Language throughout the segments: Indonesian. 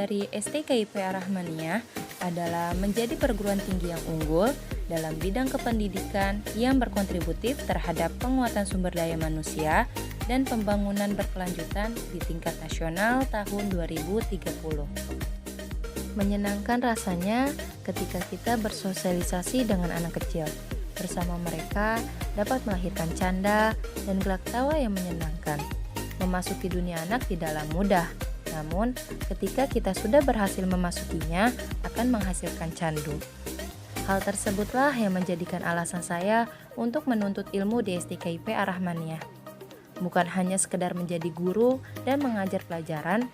dari STKIP Ar-Rahmaniyah adalah menjadi perguruan tinggi yang unggul dalam bidang kependidikan yang berkontributif terhadap penguatan sumber daya manusia dan pembangunan berkelanjutan di tingkat nasional tahun 2030. Menyenangkan rasanya ketika kita bersosialisasi dengan anak kecil. Bersama mereka dapat melahirkan canda dan gelak tawa yang menyenangkan. Memasuki dunia anak tidaklah mudah, namun ketika kita sudah berhasil memasukinya akan menghasilkan candu. Hal tersebutlah yang menjadikan alasan saya untuk menuntut ilmu di STKIP Ar-Rahmaniyah. Bukan hanya sekedar menjadi guru dan mengajar pelajaran,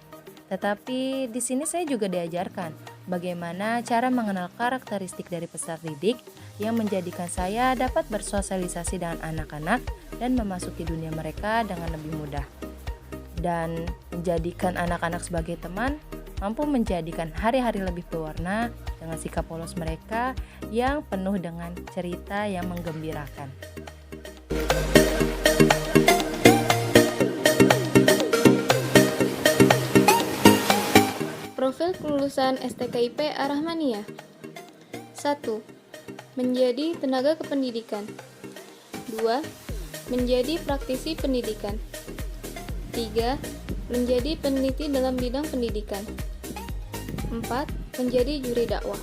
tetapi di sini saya juga diajarkan bagaimana cara mengenal karakteristik dari peserta didik yang menjadikan saya dapat bersosialisasi dengan anak-anak dan memasuki dunia mereka dengan lebih mudah. Dan menjadikan anak-anak sebagai teman mampu menjadikan hari-hari lebih berwarna dengan sikap polos mereka yang penuh dengan cerita yang menggembirakan. Profil kelulusan STKIP Ar-Rahmaniyah. 1. Menjadi tenaga kependidikan. 2. Menjadi praktisi pendidikan. 3. Menjadi peneliti dalam bidang pendidikan. 4. Menjadi juri dakwah.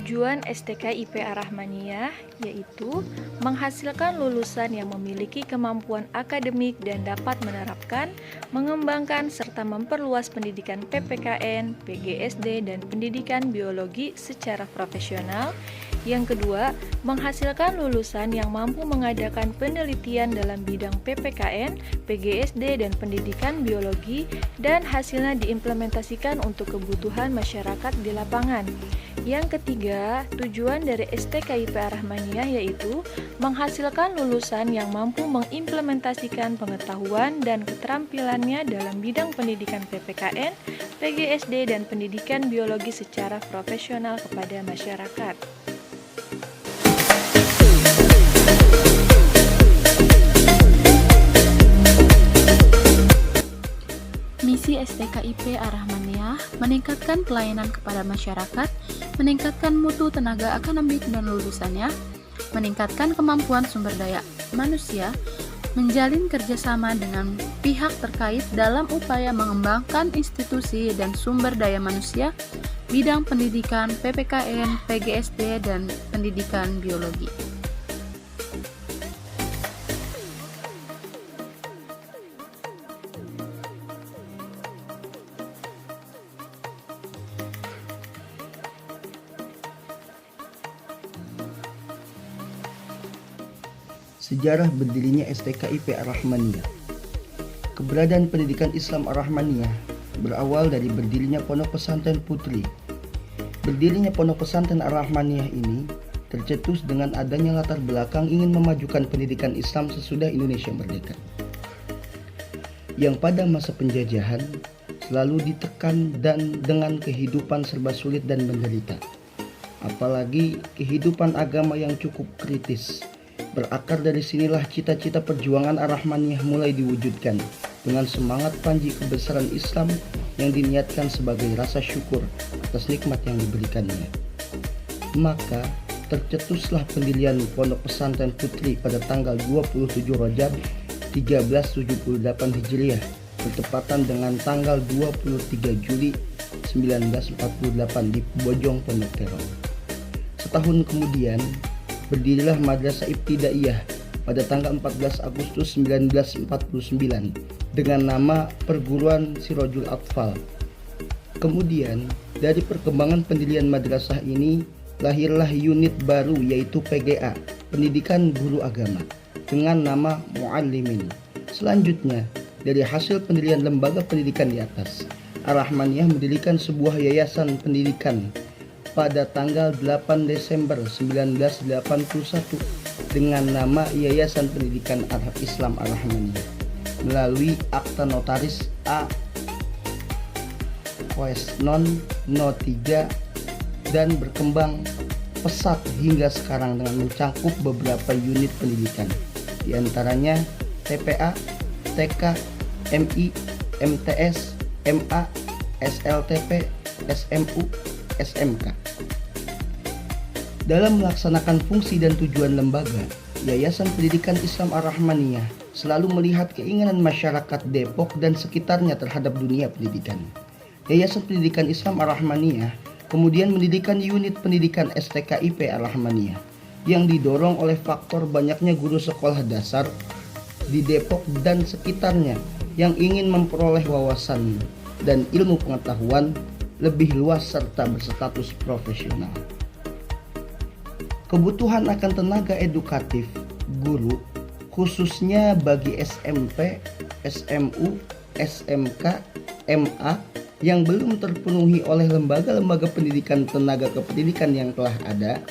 Tujuan STKIP Ar-Rahmaniyah yaitu menghasilkan lulusan yang memiliki kemampuan akademik dan dapat menerapkan, mengembangkan, serta memperluas pendidikan PPKN, PGSD, dan pendidikan biologi secara profesional. Yang kedua, menghasilkan lulusan yang mampu mengadakan penelitian dalam bidang PPKN, PGSD, dan pendidikan biologi dan hasilnya diimplementasikan untuk kebutuhan masyarakat di lapangan. Yang ketiga, tujuan dari STKIP Ar-Rahmaniyah yaitu menghasilkan lulusan yang mampu mengimplementasikan pengetahuan dan keterampilannya dalam bidang pendidikan PPKN, PGSD, dan pendidikan biologi secara profesional kepada masyarakat. Misi STKIP Ar-Rahmaniyah meningkatkan pelayanan kepada masyarakat, meningkatkan mutu tenaga akademik dan lulusannya, meningkatkan kemampuan sumber daya manusia, menjalin kerjasama dengan pihak terkait dalam upaya mengembangkan institusi dan sumber daya manusia, bidang pendidikan PPKN, PGSD, dan pendidikan biologi. Sejarah berdirinya STKIP Ar-Rahmaniyah. Keberadaan pendidikan Islam Ar-Rahmaniyah berawal dari berdirinya Pondok Pesantren Putri. Berdirinya Pondok Pesantren Ar-Rahmaniyah ini tercetus dengan adanya latar belakang ingin memajukan pendidikan Islam sesudah Indonesia merdeka, yang pada masa penjajahan selalu ditekan dan dengan kehidupan serba sulit dan menderita, apalagi kehidupan agama yang cukup kritis. Berakar dari sinilah cita-cita perjuangan Ar-Rahmaniyah mulai diwujudkan dengan semangat panji kebesaran Islam yang diniatkan sebagai rasa syukur atas nikmat yang diberikannya. Maka tercetuslah pendirian Pondok Pesantren Putri pada tanggal 27 Rajab 1378 Hijriah bertepatan dengan tanggal 23 Juli 1948 di Bojong Pondok Terong. Setahun kemudian berdirilah Madrasah Ibtidaiyah pada tanggal 14 Agustus 1949 dengan nama Perguruan Sirajul Atfal. Kemudian dari perkembangan pendirian madrasah ini lahirlah unit baru yaitu PGA, Pendidikan Guru Agama, dengan nama Muallimin. Selanjutnya, dari hasil pendirian lembaga pendidikan di atas, Ar-Rahmaniyah mendirikan sebuah yayasan pendidikan pada tanggal 8 Desember 1981 dengan nama Yayasan Pendidikan Islam Ar-Rahmaniyah melalui akta notaris A Koes Non 03 dan berkembang pesat hingga sekarang dengan mencangkup beberapa unit pendidikan, di antaranya TPA, TK, MI, MTS, MA, SLTP, SMU, SMK. Dalam melaksanakan fungsi dan tujuan lembaga, Yayasan Pendidikan Islam Ar-Rahmaniyah selalu melihat keinginan masyarakat Depok dan sekitarnya terhadap dunia pendidikan. Yayasan Pendidikan Islam Ar-Rahmaniyah kemudian mendirikan unit pendidikan STKIP Ar-Rahmaniyah yang didorong oleh faktor banyaknya guru sekolah dasar di Depok dan sekitarnya yang ingin memperoleh wawasan dan ilmu pengetahuan lebih luas serta berstatus profesional. Kebutuhan akan tenaga edukatif guru khususnya bagi SMP, SMU, SMK, MA yang belum terpenuhi oleh lembaga-lembaga pendidikan tenaga kependidikan yang telah ada.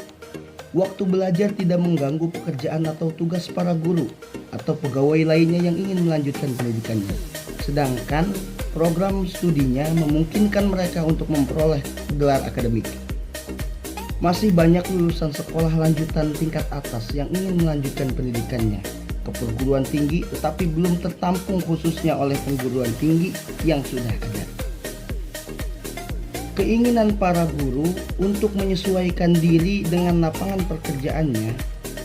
Waktu belajar tidak mengganggu pekerjaan atau tugas para guru atau pegawai lainnya yang ingin melanjutkan pendidikannya. Sedangkan program studinya memungkinkan mereka untuk memperoleh gelar akademik. Masih banyak lulusan sekolah lanjutan tingkat atas yang ingin melanjutkan pendidikannya ke perguruan tinggi tetapi belum tertampung khususnya oleh perguruan tinggi yang sudah ada. Keinginan para guru untuk menyesuaikan diri dengan lapangan pekerjaannya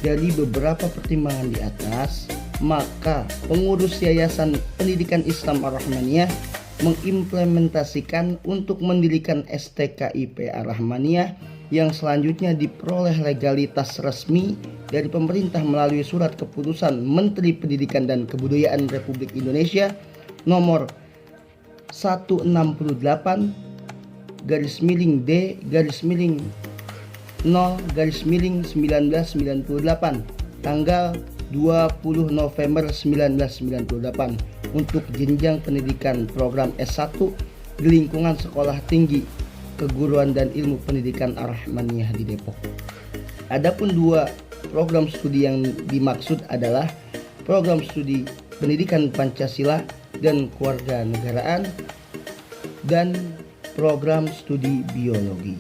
dari beberapa pertimbangan di atas, maka pengurus Yayasan Pendidikan Islam Ar-Rahmaniyah mengimplementasikan untuk mendirikan STKIP Ar-Rahmaniyah yang selanjutnya diperoleh legalitas resmi dari pemerintah melalui surat keputusan Menteri Pendidikan dan Kebudayaan Republik Indonesia nomor 168/D/0/1998 tanggal 20 November 1998 untuk jenjang pendidikan program S1 di lingkungan Sekolah Tinggi Keguruan dan Ilmu Pendidikan Ar-Rahmaniyah di Depok. Adapun dua program studi yang dimaksud adalah program studi Pendidikan Pancasila dan Kewarganegaraan dan program studi Biologi.